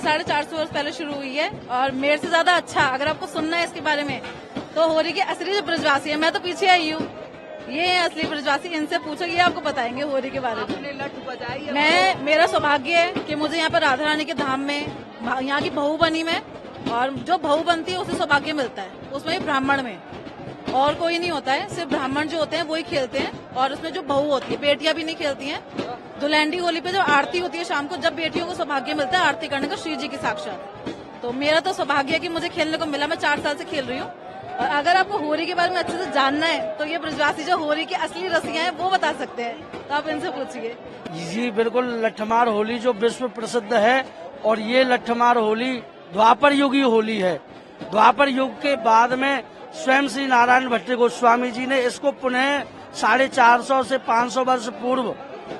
450 वर्ष पहले शुरू हुई है और मेरे से ज्यादा अच्छा अगर आपको सुनना है इसके बारे में तो होली के असली जो ब्रजवासी है, मैं तो पीछे आई हूँ, ये है असली ब्रजवासी, इनसे पूछो, ये आपको बताएंगे होली के बारे में। लठ बजाई? मेरा सौभाग्य है कि मुझे यहाँ पर राधा रानी के धाम में यहाँ की बहू बनी मैं, और जो बहू बनती है उसे सौभाग्य मिलता है, उसमें भी ब्राह्मण में, और कोई नहीं होता है, सिर्फ ब्राह्मण जो होते हैं वही खेलते हैं। और उसमें जो बहू होती है, बेटियां भी नहीं खेलती हैं। दुलहंडी होली पे जब आरती होती है शाम को, जब बेटियों को सौभाग्य मिलता है आरती करने का श्री जी की साक्षात, तो मेरा तो सौभाग्य है कि मुझे खेलने को मिला। मैं 4 साल से खेल रही हूँ। और अगर आपको होली के बारे में अच्छे से जानना है तो ये ब्रजवासी जो होली की असली रसियां हैं वो बता सकते हैं, तो आप इनसे पूछिए। जी बिल्कुल, लठमार होली जो विश्व प्रसिद्ध है, और ये लठमार होली द्वापर युगी होली है। द्वापर युग के बाद में स्वयं श्री नारायण भट्ट गोस्वामी जी ने इसको पुनः 450 से 500 वर्ष पूर्व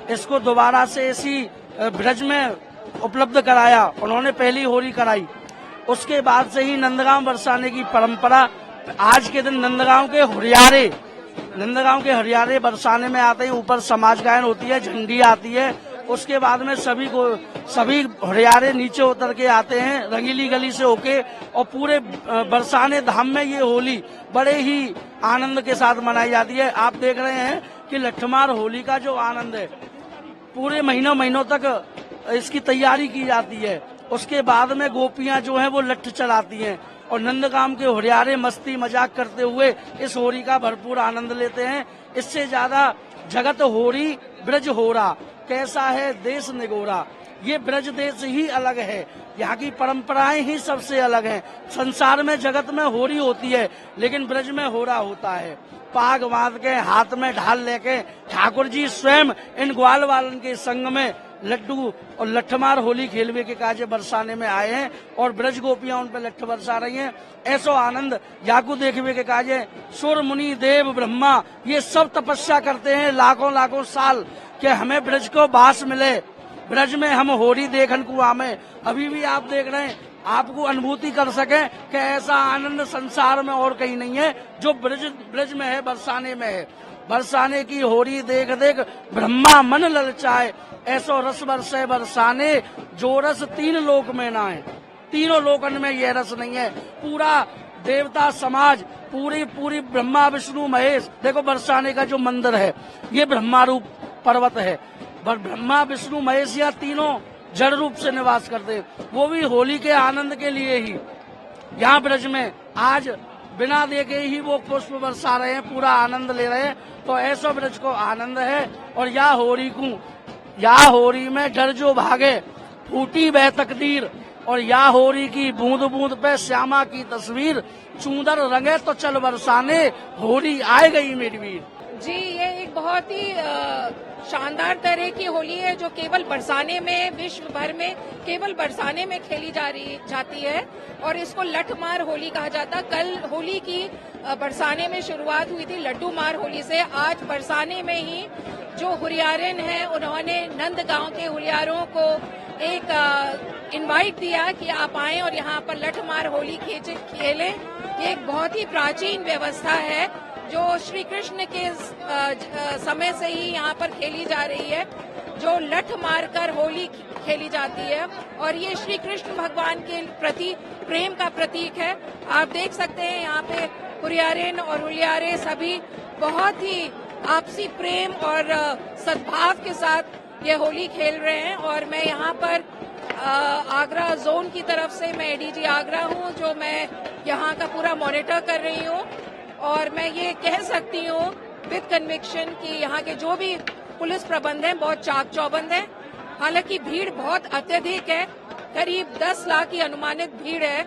इसको दोबारा से इसी ब्रज में उपलब्ध कराया। उन्होंने पहली होली कराई, उसके बाद से ही नंदगांव बरसाने की परंपरा। आज के दिन नंदगांव के हरियारे बरसाने में आते हैं, ऊपर समाज गायन होती है, झंडी आती है, उसके बाद में सभी हरियारे नीचे उतर के आते हैं रंगीली गली से होके, और पूरे बरसाने धाम में ये होली बड़े ही आनंद के साथ मनाई जाती है। आप देख रहे हैं कि लठमार होली का जो आनंद है, पूरे महीनों तक इसकी तैयारी की जाती है। उसके बाद में गोपियां जो हैं वो लठ चलाती हैं, और नंदगांव के हरियारे मस्ती मजाक करते हुए इस होली का भरपूर आनंद लेते हैं। इससे ज्यादा जगत होरी ब्रज होरा, कैसा है देश निगोरा। ये ब्रज देश ही अलग है, यहाँ की परंपराएं ही सबसे अलग हैं। संसार में जगत में होरी होती है, लेकिन ब्रज में होरा होता है। पाग बांध के हाथ में ढाल लेके ठाकुर जी स्वयं इन ग्वाल वालन के संग में लड्डू और लठमार होली खेलवे के काजे बरसाने में आए हैं, और ब्रज गोपियां उन पर लठ बरसा रही हैं। ऐसो आनंद याकू देखवे के काजे सुर मुनि देव ब्रह्मा ये सब तपस्या करते हैं लाखों साल कि हमें ब्रज को बास मिले, ब्रज में हम होली देखन को आमे। अभी भी आप देख रहे हैं, आपको अनुभूति कर सके कि ऐसा आनंद संसार में और कहीं नहीं है जो ब्रज में है, बरसाने में है। बरसाने की होली देख देख ब्रह्मा मन ललचाए, ऐसो रस बरसे बरसाने जो रस 3 लोक में ना है। तीनों लोकन में यह रस नहीं है। पूरा देवता समाज, पूरी ब्रह्मा विष्णु महेश, देखो बरसाने का जो मंदिर है ये ब्रह्मा रूप पर्वत है। ब्रह्मा विष्णु महेश या तीनों जड़ रूप से निवास करते, वो भी होली के आनंद के लिए ही यहाँ ब्रज में आज बिना देखे ही वो पुष्प बरसा रहे हैं, पूरा आनंद ले रहे हैं। तो ऐसा ब्रज को आनंद है। और या होरी में डर जो भागे फूटी वह तकदीर, और या होरी की बूंद बूंद पे श्यामा की तस्वीर, चूंदर रंगे तो चल बरसाने होली आए गई मेरी वीर। जी, ये एक बहुत ही शानदार तरह की होली है जो केवल बरसाने में, विश्व भर में केवल बरसाने में खेली जाती है, और इसको लठमार होली कहा जाता है। कल होली की बरसाने में शुरुआत हुई थी लड्डू मार होली से। आज बरसाने में ही जो हुरियारिन हैं उन्होंने नंदगांव के हुरियारों को एक इनवाइट दिया कि आप आएं और यहाँ पर लठमार होली खेलें। ये एक बहुत ही प्राचीन व्यवस्था है जो श्री कृष्ण के समय से ही यहाँ पर खेली जा रही है, जो लठ मारकर होली खेली जाती है, और ये श्री कृष्ण भगवान के प्रति प्रेम का प्रतीक है। आप देख सकते हैं यहाँ पे हुरियारिन और हुलियारे सभी बहुत ही आपसी प्रेम और सद्भाव के साथ ये होली खेल रहे हैं। और मैं यहाँ पर आगरा जोन की तरफ से, मैं एडीजी आगरा हूँ, जो मैं यहाँ का पूरा मॉनिटर कर रही हूँ, और मैं ये कह सकती हूँ विद कन्विक्शन कि यहाँ के जो भी पुलिस प्रबंध हैं बहुत चाक चौबंद हैं। हालांकि भीड़ बहुत अत्यधिक है, करीब 10 लाख की अनुमानित भीड़ है,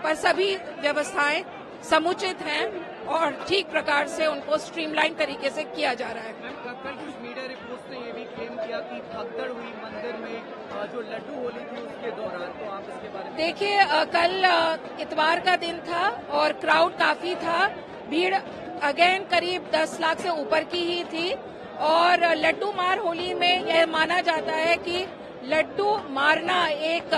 पर सभी व्यवस्थाएं समुचित हैं और ठीक प्रकार से उनको स्ट्रीमलाइन तरीके से किया जा रहा है। कल कुछ मीडिया रिपोर्ट्स ने ये भी क्लेम किया कि भगदड़ हुई मंदिर में जो लड्डू होली थी उसके दौरान, तो आप इसके बारे में? देखिए, कल इतवार का दिन था और क्राउड काफी था, भीड़ अगेन करीब 10 लाख से ऊपर की ही थी। और लड्डू मार होली में यह माना जाता है कि लड्डू मारना एक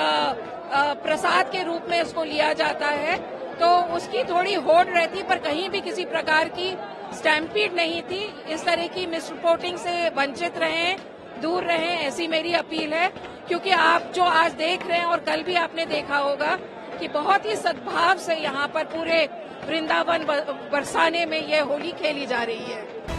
प्रसाद के रूप में इसको लिया जाता है, तो उसकी थोड़ी होड़ रहती, पर कहीं भी किसी प्रकार की स्टैम्पीड नहीं थी। इस तरह की मिसरिपोर्टिंग से वंचित रहें, दूर रहें, ऐसी मेरी अपील है। क्योंकि आप जो आज देख रहे हैं और कल भी आपने देखा होगा कि बहुत ही सद्भाव से यहाँ पर पूरे वृंदावन बरसाने में ये होली खेली जा रही है।